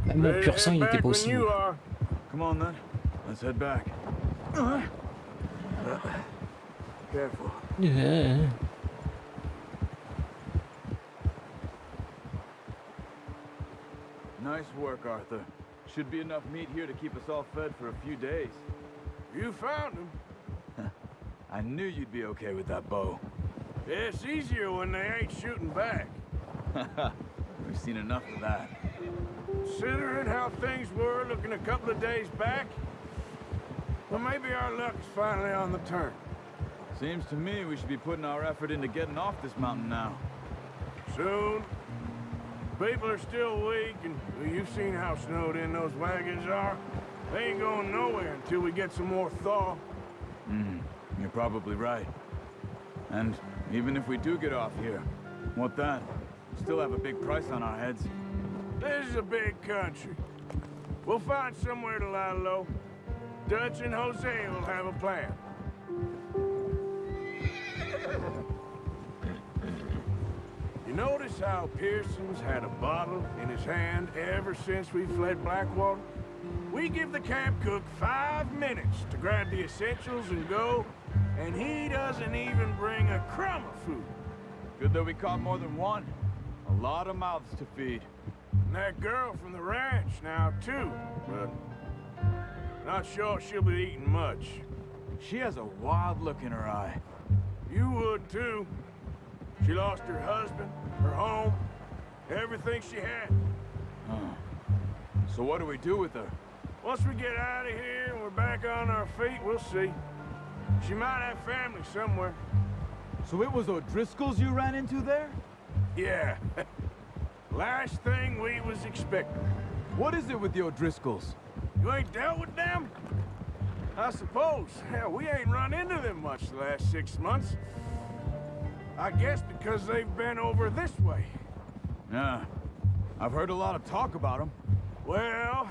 Même mon pur sang il était pas aussi beau. Come on then, let's head back. Careful. Nice work, Arthur. Should be enough meat here to keep us all fed for a few days. You found him. I knew you'd be okay with that bow. Yeah, it's easier when they ain't shooting back. We've seen enough of that. Considering how things were looking a couple of days back, well, maybe our luck's finally on the turn. Seems to me we should be putting our effort into getting off this mountain now. Soon. People are still weak, and well, you've seen how snowed in those wagons are. They ain't going nowhere until we get some more thaw. You're probably right. And even if we do get off here, what then? We still have a big price on our heads. This is a big country. We'll find somewhere to lie low. Dutch and Jose will have a plan. You notice how Pearson's had a bottle in his hand ever since we fled Blackwater? We give the camp cook 5 minutes to grab the essentials and go, and he doesn't even bring a crumb of food. Good that we caught more than one. A lot of mouths to feed. And that girl from the ranch now, too, but not sure she'll be eating much. She has a wild look in her eye. You would, too. She lost her husband, her home, everything she had. So what do we do with her? Once we get out of here and we're back on our feet, we'll see. She might have family somewhere. So it was O'Driscoll's you ran into there? Yeah. Last thing we was expecting. What is it with the O'Driscolls? You ain't dealt with them? I suppose. Hell, we ain't run into them much the last 6 months. I guess because they've been over this way. Yeah. I've heard a lot of talk about them. Well,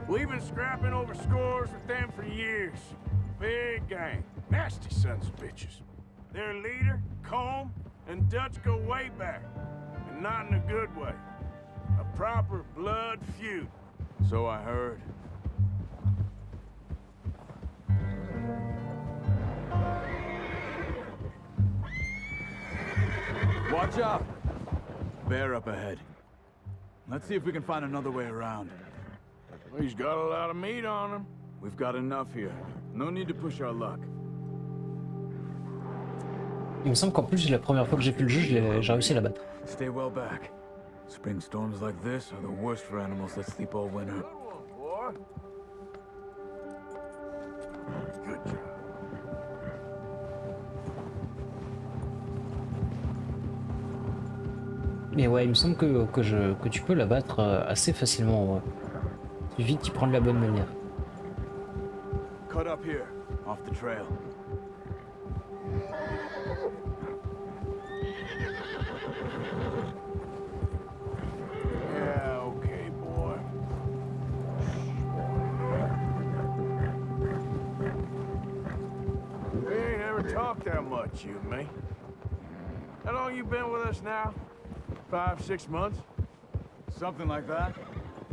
we've been scrapping over scores with them for years. Big gang. Nasty sons of bitches. Their leader, Combe, and Dutch go way back. And not in a good way. A proper blood feud. So I heard. Watch out! Bear up ahead. Let's see if we can find another way around. Well, he's got a lot of meat on him. We've got enough here. No need to push our luck. Il me semble qu'en plus, la première fois que j'ai fait le jeu, j'ai réussi à la battre. Stay well back. Spring storms like this are the worst for animals that sleep all winter. Good one, boy. Good job. Mais ouais, il me semble que tu peux l'abattre assez facilement. Ouais. Il suffit d'y prendre la bonne manière. Cut up here, off the trail. Yeah, okay, boy. We ain't ever talked that much, you and me. How long you been with us now? 5, 6 months? Something like that?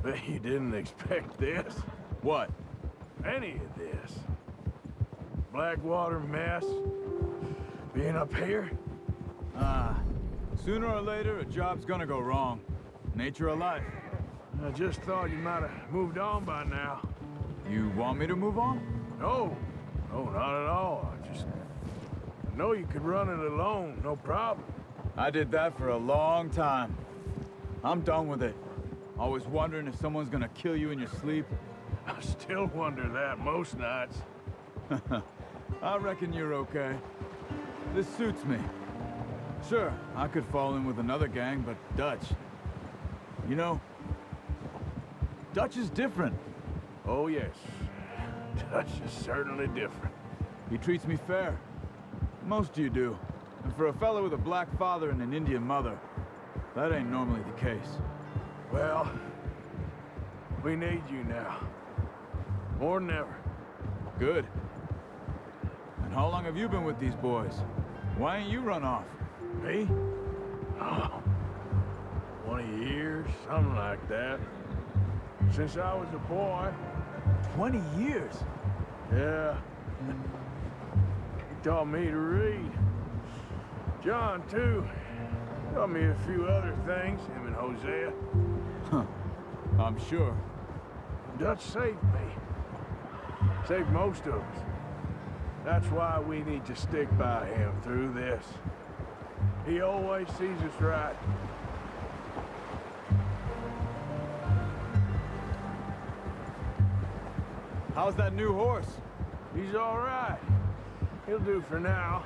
Bet you didn't expect this. What? Any of this. Blackwater mess. Being up here? Sooner or later, a job's gonna go wrong. Nature of life. I just thought you might have moved on by now. You want me to move on? No. No, not at all. I know you could run it alone, no problem. I did that for a long time. I'm done with it. Always wondering if someone's gonna kill you in your sleep. I still wonder that most nights. I reckon you're okay. This suits me. Sure, I could fall in with another gang, but Dutch... You know, Dutch is different. Oh, yes. Dutch is certainly different. He treats me fair. Most of you do. And for a fella with a black father and an Indian mother, that ain't normally the case. Well, we need you now. More than ever. Good. And how long have you been with these boys? Why ain't you run off? Me? Oh, 20 years, something like that. Since I was a boy. 20 years? Yeah. He taught me to read. John, too. Taught me a few other things, him and Hosea. Huh. I'm sure. Dutch saved me. Saved most of us. That's why we need to stick by him through this. He always sees us right. How's that new horse? He's all right. He'll do for now.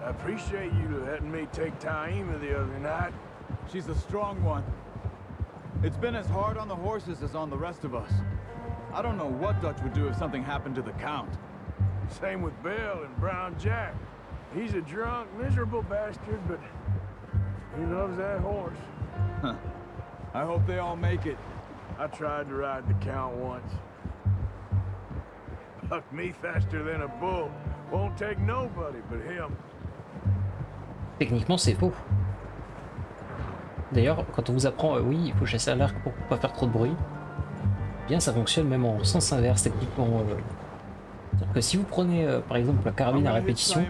I appreciate you letting me take Taima the other night. She's a strong one. It's been as hard on the horses as on the rest of us. I don't know what Dutch would do if something happened to the Count. Same with Bill and Brown Jack. He's a drunk, miserable bastard, but he loves that horse. Huh. I hope they all make it. I tried to ride the Count once. Bucked me faster than a bull. Won't take nobody but him. Techniquement, c'est faux. D'ailleurs, quand on vous apprend, oui, il faut chasser à l'arc pour pas faire trop de bruit, eh bien ça fonctionne même en sens inverse techniquement. C'est-à-dire que si vous prenez par exemple la carabine à répétition,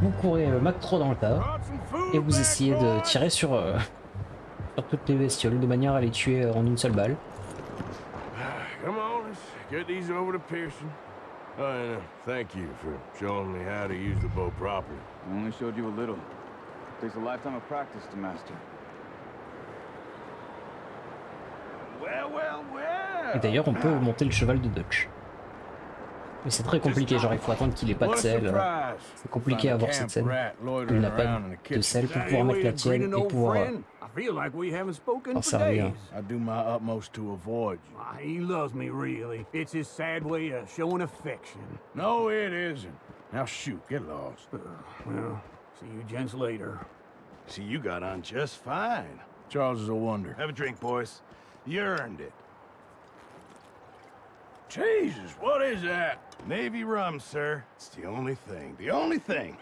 vous courez Mach 3 dans le tas et vous essayez de tirer sur toutes les bestioles de manière à les tuer en une seule balle. Come on, let's get these over to Pearson. And thank you for showing me how to use the bow properly. I only showed you a little. Takes a lifetime of practice to master. Well, well, well. Et d'ailleurs, on peut monter le cheval de Dutch. Mais c'est très compliqué, genre il faut attendre qu'il ait pas de selle. C'est compliqué à avoir cette scène. Il n'a pas de selle pour pouvoir mettre la tienne et pouvoir en servir. I do my utmost to avoid you. He loves me, really. It's his sad way of showing affection. No, it isn't. Now shoot, get lost. Well, see you gents later. See, you got on just fine. Charles is a wonder. Have a drink, boys. You earned it. Jesus, what is that? Navy rum, sir. It's the only thing. The only thing.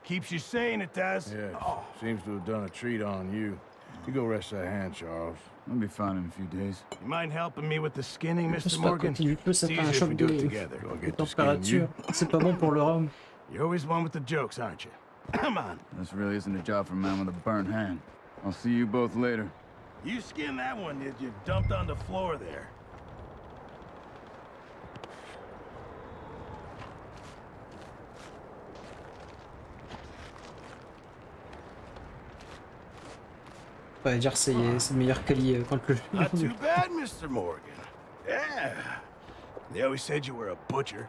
Keeps you sane, it does. Yes, seems to have done a treat on you. You go rest that hand, Charles. I'll be fine in a few days. You mind helping me with the skinning, Je Mr. sais pas, Morgan? quand il pleut, ça It's fait un easier if choc we do it together. de température. C'est pas bon pour le rhum. You're always one with the jokes, aren't you? Come on. This really isn't a job for a man with a burnt hand. I'll see you both later. You skinned that one that you dumped on the floor there. On va dire c'est le meilleur quali quand le Not too bad, Mr. Morgan. Yeah. They always said you were a butcher.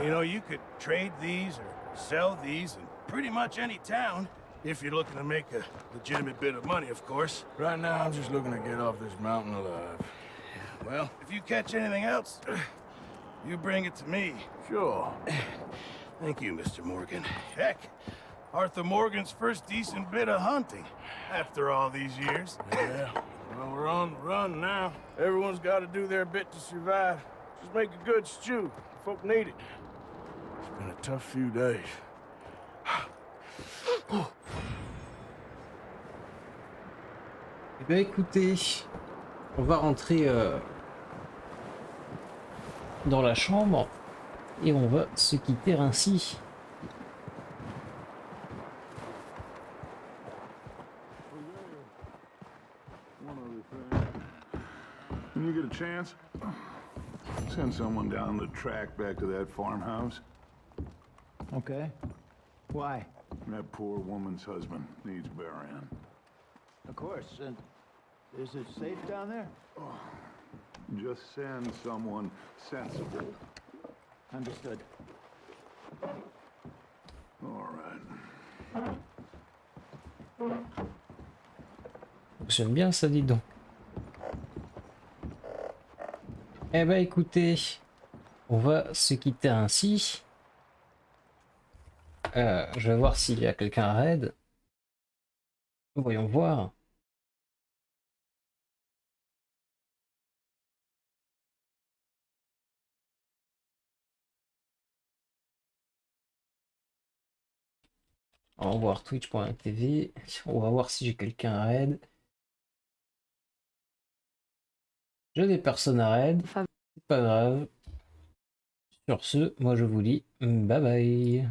You know, you could trade these or sell these in pretty much any town. If you're looking to make a legitimate bit of money, of course. Right now, I'm just looking to get off this mountain alive. Well, if you catch anything else, you bring it to me. Sure. Thank you, Mr. Morgan. Heck, Arthur Morgan's first decent bit of hunting after all these years. Yeah. Well, we're on the run now. Everyone's got to do their bit to survive. Just make a good stew. Folk need it. It's been a tough few days. Eh bien écoutez, on va rentrer dans la chambre et on va se quitter ainsi. When you get a chance, send someone down the track back to that farmhouse. Okay. Why? That poor woman's husband needs burying. Of course. And is it safe down there? Just send someone sensible. Understood. All right. Fonctionne bien ça, dis donc. Eh ben écoutez, on va se quitter ainsi. Je vais voir s'il y a quelqu'un à raid. Voyons voir. On va voir twitch.tv. On va voir si j'ai quelqu'un à raid. J'ai des personnes à raid. C'est pas grave. Sur ce, moi je vous dis bye bye.